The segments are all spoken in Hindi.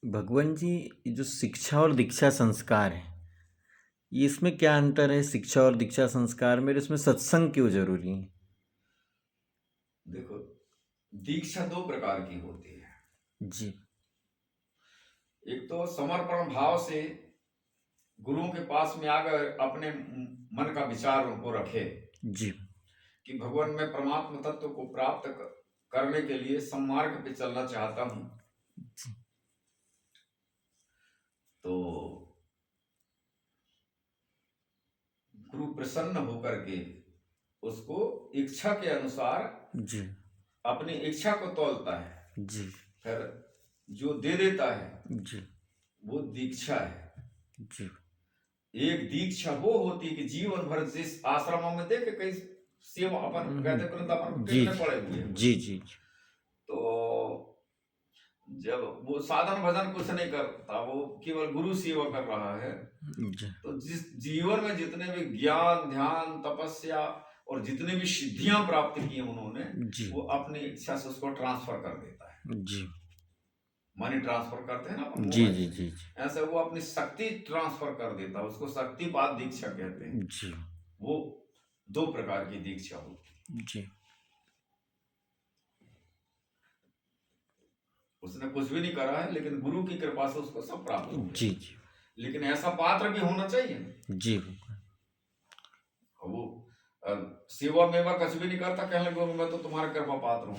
भगवान जी, ये जो शिक्षा और दीक्षा संस्कार है, ये इसमें क्या अंतर है? शिक्षा और दीक्षा संस्कार में, और इसमें सत्संग क्यों जरूरी है? देखो, दीक्षा दो प्रकार की होती है। जी। एक तो समर्पण भाव से गुरुओं के पास में आकर अपने मन का विचार उनको रखे जी। कि भगवान मैं परमात्मा तत्व को प्राप्त करने के लिए सम्मार्ग पे चलना चाहता हूं। जी। तो गुरु प्रसन्न होकर के उसको इच्छा के अनुसार जी। अपनी इच्छा को तौलता है, जी। फिर जो दे देता है जी। वो दीक्षा है। जी। एक दीक्षा वो होती है कि जीवन भर जिस आश्रमों में देखे कई सेवा अपन कहते वृंदावन में जी। कितने पड़े हुए हैं जी। कुछ। जी। तो जब वो साधन भजन कुछ नहीं करता, वो केवल गुरु सेवा कर रहा है, जी। तो जिस जीवन में जितने भी ज्ञान ध्यान तपस्या और जितने भी सिद्धियां प्राप्त की उन्होंने, जी। वो अपनी इच्छा से उसको ट्रांसफर कर देता है। जी। मनी ट्रांसफर करते हैं ना अपन जी। मोबाइल जी। से, जी। ऐसे वो अपनी शक्ति ट्रांसफर कर देता है, उसको शक्तिपात दीक्षा कहते हैं। जी। वो दो प्रकार की दीक्षा होती है। जी। उसने कुछ भी नहीं करा है, लेकिन गुरु की कृपा से उसको सब प्राप्त हो जी। गया। लेकिन ऐसा पात्र भी होना चाहिए। जी। वो अ, सेवा मेवा कुछ भी नहीं करता, कहने लगे मैं तो तुम्हारा कृपा पात्र हूँ।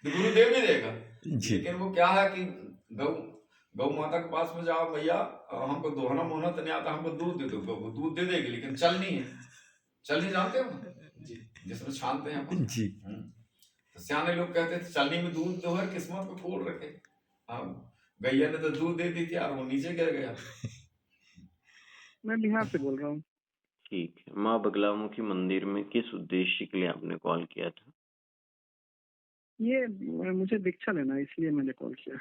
तो गुरुदेव भी देगा। जी। लेकिन वो क्या है कि गौ गौ माता के पास में जाओ, भैया हमको दोहना मोहना तो नहीं आता, हमको दूध दे दो। गौ को दूध दे देगी, लेकिन चलनी है। चलनी जानते हो जी, जिसमें छानते हैं अपन। जी। तो सियाने लोग कहते थे चलनी में दूध दो है, किस्मत को खोल रखे। हाँ, गैया ने तो दूध दे दी थी यार, वो नीचे गिर गया। मैं बिहार से बोल रहा हूँ। ठीक है। माँ बगलामुखी मंदिर में किस उद्देश्य के लिए आपने कॉल किया था? ये मुझे दीक्षा लेना है, इसलिए मैंने कॉल किया।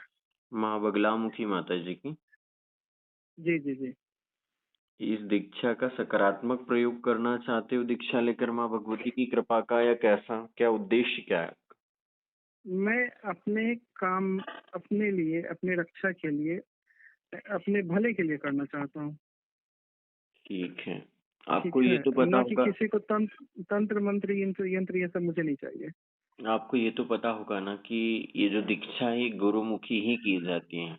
माँ बगलामुखी माता जी की। जी जी जी। इस दीक्षा का सकारात्मक प्रयोग करना चाहते हो दीक्षा लेकर माँ भगवती की कृपा का, या कैसा, क्या उद्देश्य क्या है? मैं अपने काम, अपने लिए, अपने रक्षा के लिए, अपने भले के लिए करना चाहता हूँ। ठीक है। ठीक आपको ये है, तो पता ना कि होगा, किसी को तंत्र मंत्र यंत्र यंत्र ये सब मुझे नहीं चाहिए। आपको ये तो पता होगा ना कि ये जो दीक्षा है गुरुमुखी ही की जाती है।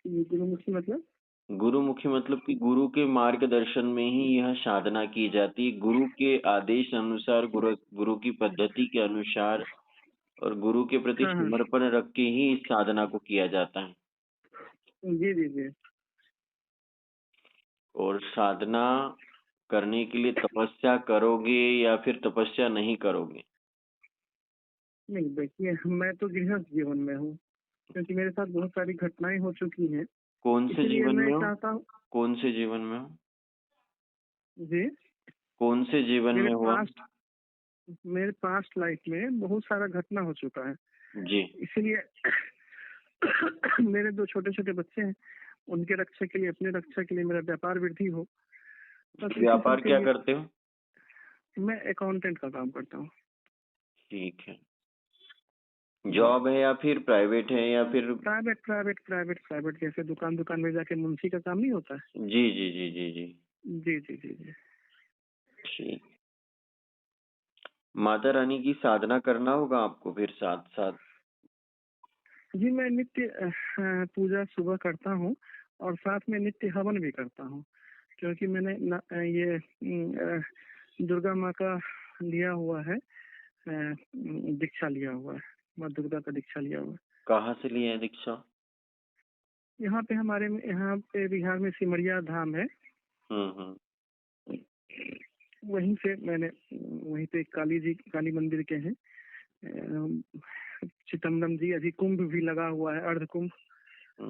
ये गुरुमुखी मतलब? गुरुमुखी मतलब कि गुरु के मार्गदर्शन में ही यह साधना की जाती है, गुरु के आदेश अनुसार, गुरु की पद्धति के अनुसार और गुरु के प्रति हाँ हाँ। समर्पण रख के ही इस साधना को किया जाता है। जी जी जी। और साधना करने के लिए तपस्या करोगे या फिर तपस्या नहीं करोगे? नहीं देखिए, मैं तो गृहस्थ जीवन में हूँ, क्योंकि मेरे साथ बहुत सारी घटनाएं हो चुकी हैं। कौन से इसलिए जीवन मैं में हो? चाहता हूँ। कौन से जीवन में हो? जी। कौन से जीवन मेरे में हुआ? पास्ट मेरे पास्ट लाइफ में बहुत सारा घटना हो चुका है, जी। इसीलिए मेरे दो छोटे छोटे बच्चे हैं, उनके रक्षा के लिए, अपने रक्षा के लिए, मेरा व्यापार वृद्धि हो, बस इसी सब व्यापार के क्या लिए। करते हो? मैं अकाउंटेंट का काम करता हूँ। ठीक है। जॉब है या फिर प्राइवेट है या फिर? प्राइवेट प्राइवेट प्राइवेट प्राइवेट, जैसे दुकान दुकान में जाके मुंशी का काम नहीं होता है। जी जी जी जी जी। जी जी जी जी। ठीक। माता रानी की साधना करना होगा आपको फिर साथ साथ। जी, मैं नित्य पूजा सुबह करता हूँ और साथ में नित्य हवन भी करता हूँ, क्योंकि मैंने दुर्गा माँ का लिया हुआ है, दीक्षा लिया हुआ है, माँ दुर्गा का दीक्षा लिया हुआ है। कहाँ से लिया है दीक्षा? यहाँ पे यहाँ पे बिहार में सिमरिया धाम है, हम्म। वहीं से मैंने, वहीं पे काली मंदिर के हैं, चिदम्बरम जी, अभी कुंभ भी लगा हुआ है, अर्ध कुंभ।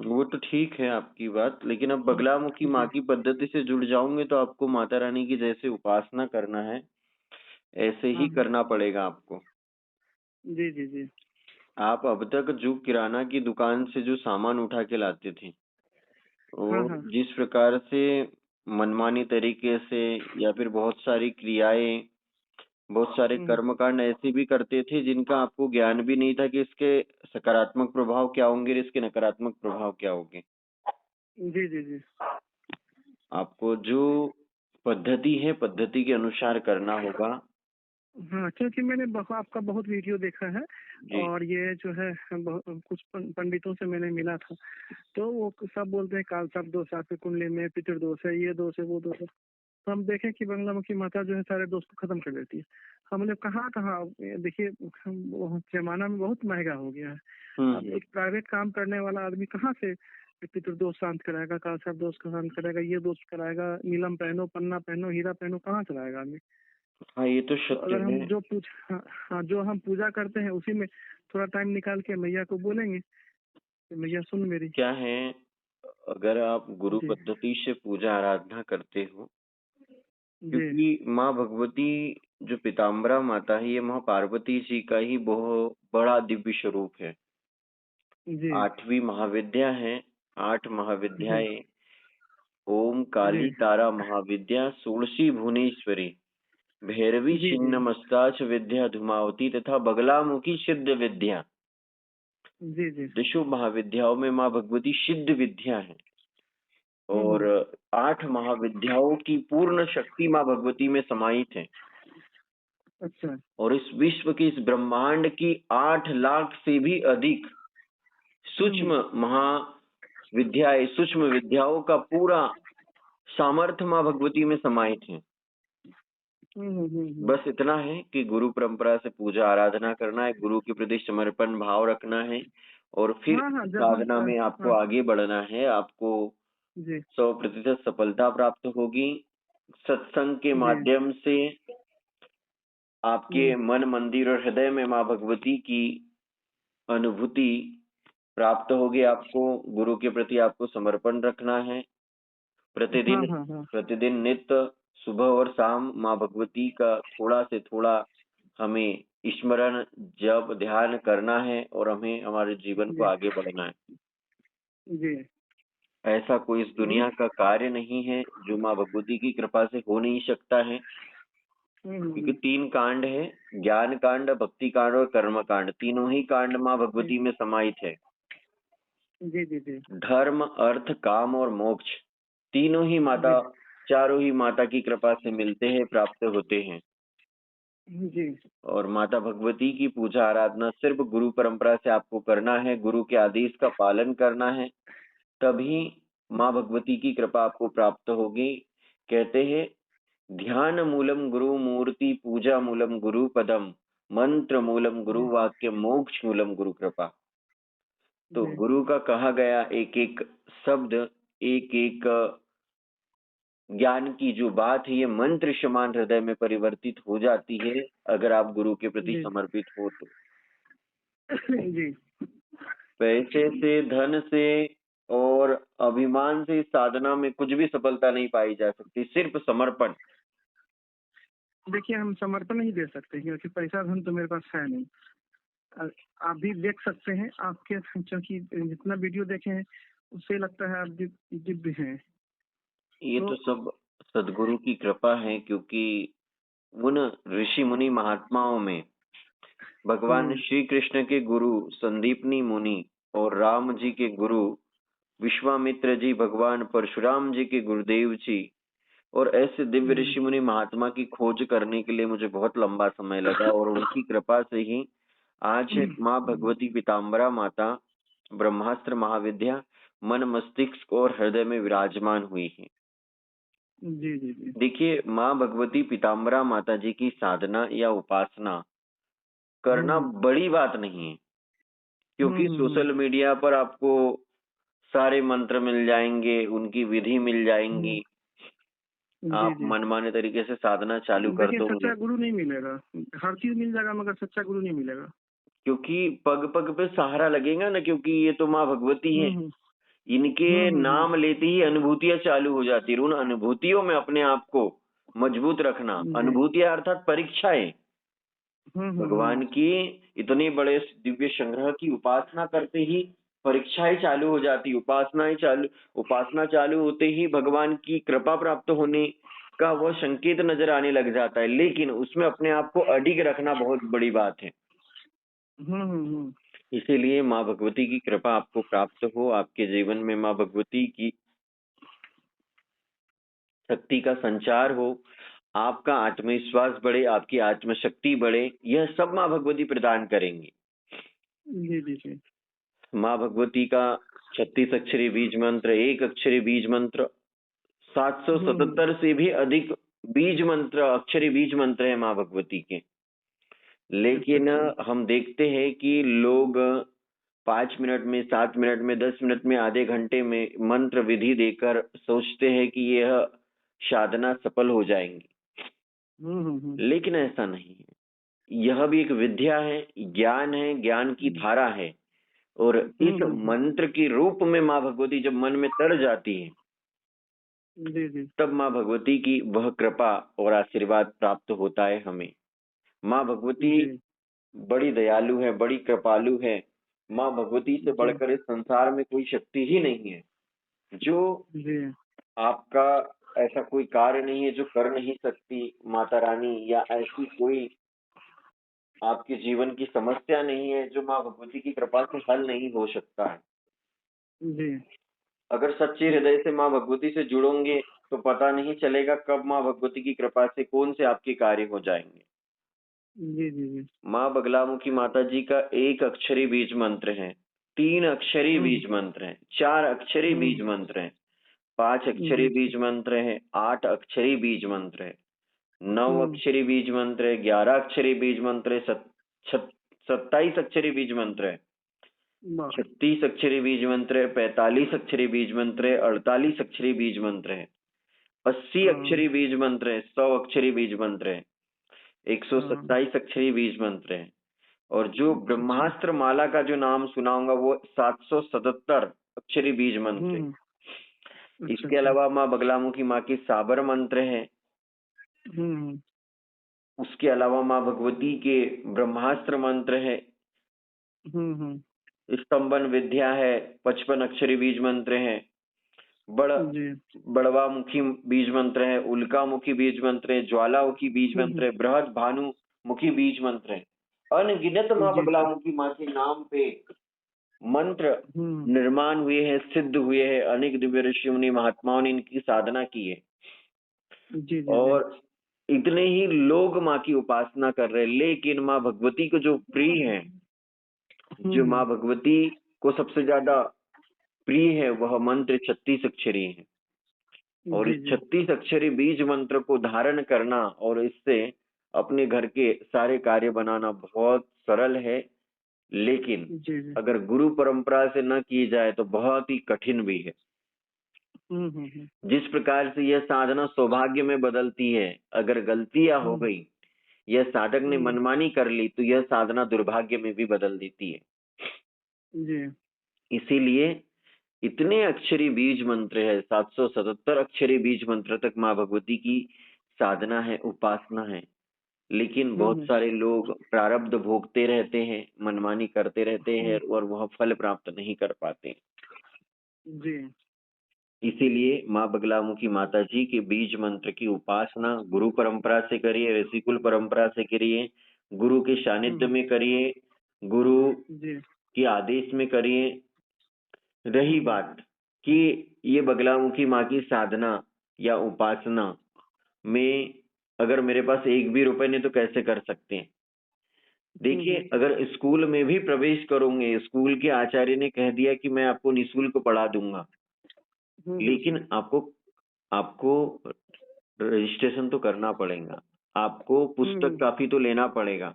वो तो ठीक है आपकी बात, लेकिन अब बगलामुखी माँ की पद्धति से जुड़ जाओगे तो आपको माता रानी की जैसे उपासना करना है ऐसे ही हाँ करना पड़ेगा आपको। जी जी जी। आप अब तक जो किराना की दुकान से जो सामान उठा के लाते थे हाँ और हाँ जिस प्रकार से मनमानी तरीके से या फिर बहुत सारी क्रियाएं बहुत सारे कर्मकांड ऐसे भी करते थे जिनका आपको ज्ञान भी नहीं था कि इसके सकारात्मक प्रभाव क्या होंगे और इसके नकारात्मक प्रभाव क्या होंगे। जी जी जी। आपको जो पद्धति है, पद्धति के अनुसार करना होगा। हाँ, क्योंकि मैंने आपका बहुत वीडियो देखा है जी। और ये जो है कुछ पंडितों से मैंने मिला था, तो वो सब बोलते हैं काल सर्प दोष आपके कुंडली में, पितृदोष है, ये दोष है, वो दोष है। तो हम देखें कि बंगलामुखी माता जो है सारे दोष को खत्म कर देती है। हमने कहाँ कहाँ देखिए, जमाना में बहुत महंगा हो गया है। अब एक प्राइवेट काम करने वाला आदमी कहाँ से पितृदोष शांत कराएगा, काल सर्प दोष का शांत कराएगा, ये दोष कराएगा, नीलम पहनो, पन्ना पहनो, हीरा पहनो, कहाँ से लाएगा आदमी। हाँ, ये तो तो सत्य अगर हम है। जो हम पूजा करते हैं उसी में थोड़ा टाइम निकाल के मैया को बोलेंगे कि मैया सुन मेरी। क्या है, अगर आप गुरु जी पद्धति से पूजा आराधना करते हो, जी क्योंकि माँ भगवती जो पीताम्बरा माता है, ये माँ पार्वती जी का ही बहुत बड़ा दिव्य स्वरूप है। जी 8वीं महाविद्या है। 8 जी महाविद्याएं ओम जी काली तारा महाविद्या, षोडशी भुवनेश्वरी, भैरवी जी जी छिन्नमस्ता विद्या धूमावती तथा बगलामुखी सिद्ध विद्या। जी जी। दशों महाविद्याओं में माँ भगवती सिद्ध विद्या है और 8 महाविद्याओं की पूर्ण शक्ति माँ भगवती में समाहित है। अच्छा। और इस विश्व की, इस ब्रह्मांड की 8 लाख से भी अधिक सूक्ष्म महाविद्याएं, सूक्ष्म विद्याओं का पूरा सामर्थ्य माँ भगवती में समाहित है। बस इतना है कि गुरु परंपरा से पूजा आराधना करना है, गुरु के प्रति समर्पण भाव रखना है और फिर हाँ हाँ, जब हम साधना में आपको आगे बढ़ना है। आपको जी 100% सफलता प्राप्त होगी। सत्संग के जी माध्यम से आपके मन, मंदिर और हृदय में माँ भगवती की अनुभूति प्राप्त होगी। आपको गुरु के प्रति आपको समर्पण रखना है। प्रतिदिन हाँ हाँ प्रतिदिन नित्य सुबह और शाम माँ भगवती का थोड़ा से थोड़ा हमें स्मरण, जप, ध्यान करना है और हमें हमारे जीवन को जी आगे बढ़ना है। जी। ऐसा कोई इस दुनिया का कार्य नहीं है जो माँ भगवती की कृपा से हो नहीं सकता है। क्योंकि 3 कांड है, ज्ञान कांड, भक्ति कांड और कर्म कांड। तीनों ही कांड माँ भगवती में समाहित है। जी जी जी धर्म, अर्थ, काम और मोक्ष तीनों ही माता, चारों ही माता की कृपा से मिलते हैं, प्राप्त होते हैं। जी और माता भगवती की पूजा आराधना सिर्फ गुरु परंपरा से आपको करना है, गुरु के आदेश का पालन करना है, तभी माँ भगवती की कृपा आपको प्राप्त होगी। कहते हैं ध्यान मूलम गुरु मूर्ति, पूजा मूलम गुरु पदम, मंत्र मूलम गुरु वाक्य, मोक्ष मूलम गुरु कृपा। तो गुरु का कहा गया एक एक शब्द, एक एक ज्ञान की जो बात है, ये मंत्र समान हृदय में परिवर्तित हो जाती है अगर आप गुरु के प्रति समर्पित हो तो। जी पैसे से, धन से और अभिमान से साधना में कुछ भी सफलता नहीं पाई जा सकती, सिर्फ समर्पण। देखिए, हम समर्पण नहीं दे सकते क्योंकि पैसा धन तो मेरे पास है नहीं। आप भी देख सकते हैं, आपके क्योंकि जितना वीडियो देखे हैं उससे लगता है आप दिव्य हैं। ये तो सब सदगुरु की कृपा है, क्योंकि उन ऋषि मुनि महात्माओं में भगवान श्री कृष्ण के गुरु संदीपनी मुनि और राम जी के गुरु विश्वामित्र जी, भगवान परशुराम जी के गुरुदेव जी और ऐसे दिव्य ऋषि मुनि महात्मा की खोज करने के लिए मुझे बहुत लंबा समय लगा और उनकी कृपा से ही आज माँ भगवती पीताम्बरा माता ब्रह्मास्त्र महाविद्या मन, मस्तिष्क और हृदय में विराजमान हुई है। जी जी जी। देखिए, माँ भगवती पीताम्बरा माता जी की साधना या उपासना करना बड़ी बात नहीं है, क्योंकि सोशल मीडिया पर आपको सारे मंत्र मिल जाएंगे, उनकी विधि मिल जाएंगी, आप मनमाने तरीके से साधना चालू कर दोगे। सच्चा गुरु नहीं मिलेगा, हर चीज मिल जाएगा मगर सच्चा गुरु नहीं मिलेगा। क्योंकि पग पग पे सहारा लगेगा ना, क्योंकि ये तो माँ भगवती है। इनके नाम लेते ही अनुभूतियां चालू हो जाती है। उन अनुभूतियों में अपने आप को मजबूत रखना। अनुभूतियां अर्थात परीक्षाएं। भगवान की इतने बड़े दिव्य संग्रह की उपासना करते ही परीक्षाएं चालू हो जाती। उपासना चालू होते ही भगवान की कृपा प्राप्त होने का वह संकेत नजर आने लग जाता है, लेकिन उसमें अपने आप को अडिग रखना बहुत बड़ी बात है। हम्म। इसीलिए माँ भगवती की कृपा आपको प्राप्त हो, आपके जीवन में माँ भगवती की शक्ति का संचार हो, आपका आत्मविश्वास बढ़े, आपकी आत्मशक्ति बढ़े, यह सब माँ भगवती प्रदान करेंगी। जी जी जी। माँ भगवती का 36 अक्षरी बीज मंत्र, 1 अक्षरी बीज मंत्र, 777 से भी अधिक बीज मंत्र, अक्षरी बीज मंत्र है माँ भगवती के। लेकिन अच्छा। हम देखते हैं कि लोग 5 मिनट में, 7 मिनट में, 10 मिनट में, आधे घंटे में मंत्र विधि देकर सोचते हैं कि यह साधना सफल हो जाएंगी, लेकिन ऐसा नहीं है। यह भी एक विद्या है, ज्ञान है, ज्ञान की धारा है, और इस मंत्र के रूप में माँ भगवती जब मन में तर जाती है, जी जी। तब माँ भगवती की वह कृपा और आशीर्वाद प्राप्त होता है हमें। माँ भगवती जी बड़ी दयालु है, बड़ी कृपालु है। माँ भगवती से जी बढ़कर इस संसार में कोई शक्ति ही नहीं है। जो जी। आपका ऐसा कोई कार्य नहीं है जो कर नहीं सकती माता रानी, या ऐसी कोई आपके जीवन की समस्या नहीं है जो माँ भगवती की कृपा से हल नहीं हो सकता है। जी अगर सच्चे हृदय से माँ भगवती से जुड़ोगे तो पता नहीं चलेगा कब माँ भगवती की कृपा से कौन से आपके कार्य हो जाएंगे। जी जी जी। माँ बगलामुखी माता जी का 1 अक्षरी बीज मंत्र है, 3 अक्षरी बीज मंत्र है, 4 अक्षरी बीज मंत्र है, 5 अक्षरी जी। बीज मंत्र है, 8 अक्षरी बीज मंत्र है, 9 अक्षरी बीज मंत्र है, 11 अक्षरी बीज मंत्र है, 27 अक्षरी बीज मंत्र है, वाह। 36 अक्षरी बीज मंत्र है, 45 अक्षरी बीज मंत्र है, 48 अक्षरी बीज मंत्र है, 80 अक्षरी बीज मंत्र है, 100 अक्षरी बीज मंत्र है, 127 अक्षरी बीज मंत्र है, और जो ब्रह्मास्त्र माला का जो नाम सुनाऊंगा वो 777 अक्षरी बीज मंत्र है। इसके अलावा माँ बगलामुखी माँ के साबर मंत्र है। उसके अलावा माँ भगवती के ब्रह्मास्त्र मंत्र है, स्तंभन विद्या है, 55 अक्षरी बीज मंत्र है, बड़वा मुखी बीज मंत्र है, उल्का मुखी बीज मंत्र है, ज्वालामुखी बीज मंत्र है, बृहद भानु मुखी बीज मंत्र है। अनगिनत माँ बगलामुखी माँ के नाम पे मंत्र निर्माण हुए हैं, सिद्ध हुए हैं। अनेक दिव्य ऋषि मुनि महात्माओं ने इनकी साधना की है। जी जी। और इतने ही लोग माँ की उपासना कर रहे हैं, लेकिन माँ भगवती को जो प्रिय है, जो माँ भगवती को सबसे ज्यादा प्रिय है, वह मंत्र 36 अक्षरी है। और इस 36 अक्षरी बीज मंत्र को धारण करना और इससे अपने घर के सारे कार्य बनाना बहुत सरल है, लेकिन अगर गुरु परंपरा से न की जाए तो बहुत ही कठिन भी है। जिस प्रकार से यह साधना सौभाग्य में बदलती है, अगर गलतियां हो गई, यह साधक ने मनमानी कर ली, तो यह साधना दुर्भाग्य में भी बदल देती है। इसीलिए इतने अक्षरी बीज मंत्र है, 777 अक्षरी बीज मंत्र तक माँ भगवती की साधना है, उपासना है। लेकिन बहुत सारे लोग प्रारब्ध भोगते रहते हैं, मनमानी करते रहते हैं और वह फल प्राप्त नहीं कर पाते। इसीलिए माँ बगलामुखी माता जी के बीज मंत्र की उपासना गुरु परंपरा से करिए, ऋषिकुल परंपरा से करिए, गुरु के सानिध्य में करिए, गुरु के आदेश में करिए। रही बात कि ये बगलामुखी माँ की साधना या उपासना में अगर मेरे पास 1 भी रुपए नहीं तो कैसे कर सकते हैं? देखिए, अगर स्कूल में भी प्रवेश करोगे, स्कूल के आचार्य ने कह दिया कि मैं आपको निःशुल्क पढ़ा दूंगा, लेकिन आपको रजिस्ट्रेशन तो करना पड़ेगा, आपको पुस्तक काफी तो लेना पड़ेगा,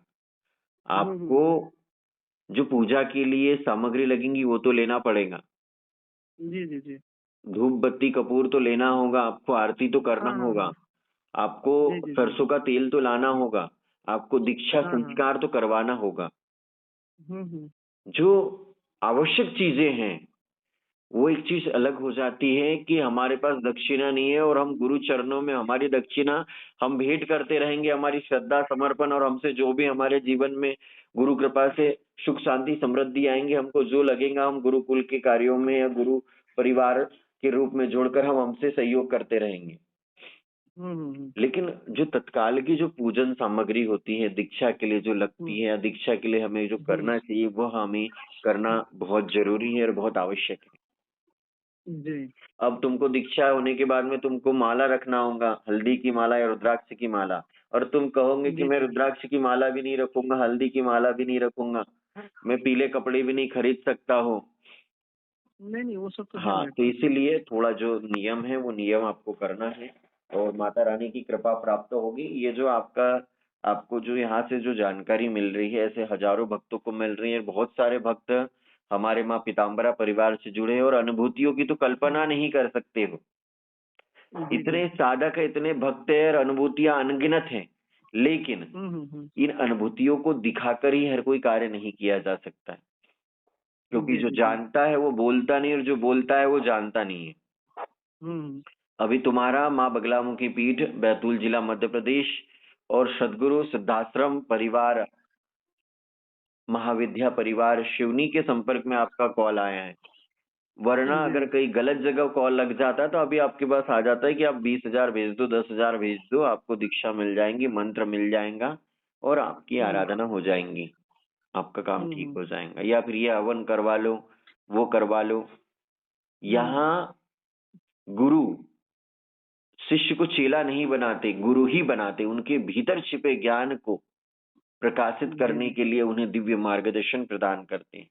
आपको जो पूजा के लिए सामग्री लगेंगी वो तो लेना पड़ेगा। जी। धूप बत्ती कपूर तो लेना होगा, आपको आरती तो करना होगा, आपको सरसों का तेल तो लाना होगा, आपको दीक्षा संस्कार तो करवाना होगा। जो आवश्यक चीजें हैं वो एक चीज अलग हो जाती है कि हमारे पास दक्षिणा नहीं है और हम गुरु चरणों में हमारी दक्षिणा हम भेंट करते रहेंगे, हमारी श्रद्धा समर्पण, और हमसे जो भी हमारे जीवन में गुरु कृपा से सुख शांति समृद्धि आएंगे, हमको जो लगेगा हम गुरुकुल के कार्यों में या गुरु परिवार के रूप में जोड़कर हम हमसे सहयोग करते रहेंगे। लेकिन जो तत्काल की जो पूजन सामग्री होती है दीक्षा के लिए जो लगती है या दीक्षा के लिए हमें जो करना चाहिए वह हमें करना बहुत जरूरी है और बहुत आवश्यक है। जी अब तुमको दीक्षा होने के बाद में तुमको माला रखना होगा, हल्दी की माला या रुद्राक्ष की माला, और तुम कहोगे कि जी मैं जी रुद्राक्ष की माला भी नहीं रखूंगा, हल्दी की माला भी नहीं रखूंगा, मैं पीले कपड़े भी नहीं खरीद सकता हूँ। नहीं वो सब तो है हाँ, मेरे तो पास। इसीलिए थोड़ा जो नियम है वो नियम आपको करना है और माता रानी की कृपा प्राप्त होगी। ये जो आपको जो यहाँ से जो जानकारी मिल रही है ऐसे हजारों भक्तों को मिल रही है। बहुत सारे भक्त हमारे माँ पीताम्बरा परिवार से जुड़े हैं और अनुभूतियों की तो कल्पना नहीं कर सकते हो। जी जी इतने साधक है, इतने भक्त है और अनुभूतियां अनगिनत हैं, लेकिन इन अनुभूतियों को दिखाकर ही हर कोई कार्य नहीं किया जा सकता है, क्योंकि जी जो जी जी जानता है वो बोलता नहीं और जो बोलता है वो जानता नहीं है। अभी तुम्हारा माँ बगलामुखी पीठ, बैतूल जिला मध्य प्रदेश और सदगुरु सिद्धाश्रम परिवार, महाविद्या परिवार शिवनी के संपर्क में आपका कॉल आया है। वरना जी अगर कहीं गलत जगह कॉल लग जाता तो अभी आपके पास आ जाता है कि आप 20,000 भेज दो, 10,000 भेज दो, आपको दीक्षा मिल जाएंगी, मंत्र मिल जाएगा और आपकी आराधना हो जाएंगी, आपका काम ठीक हो जाएगा। या फिर ये हवन करवा लो, वो करवा लो। यहाँ गुरु शिष्य को चेला नहीं बनाते, गुरु ही बनाते, उनके भीतर छिपे ज्ञान को प्रकाशित करने के लिए उन्हें दिव्य मार्गदर्शन प्रदान करते हैं।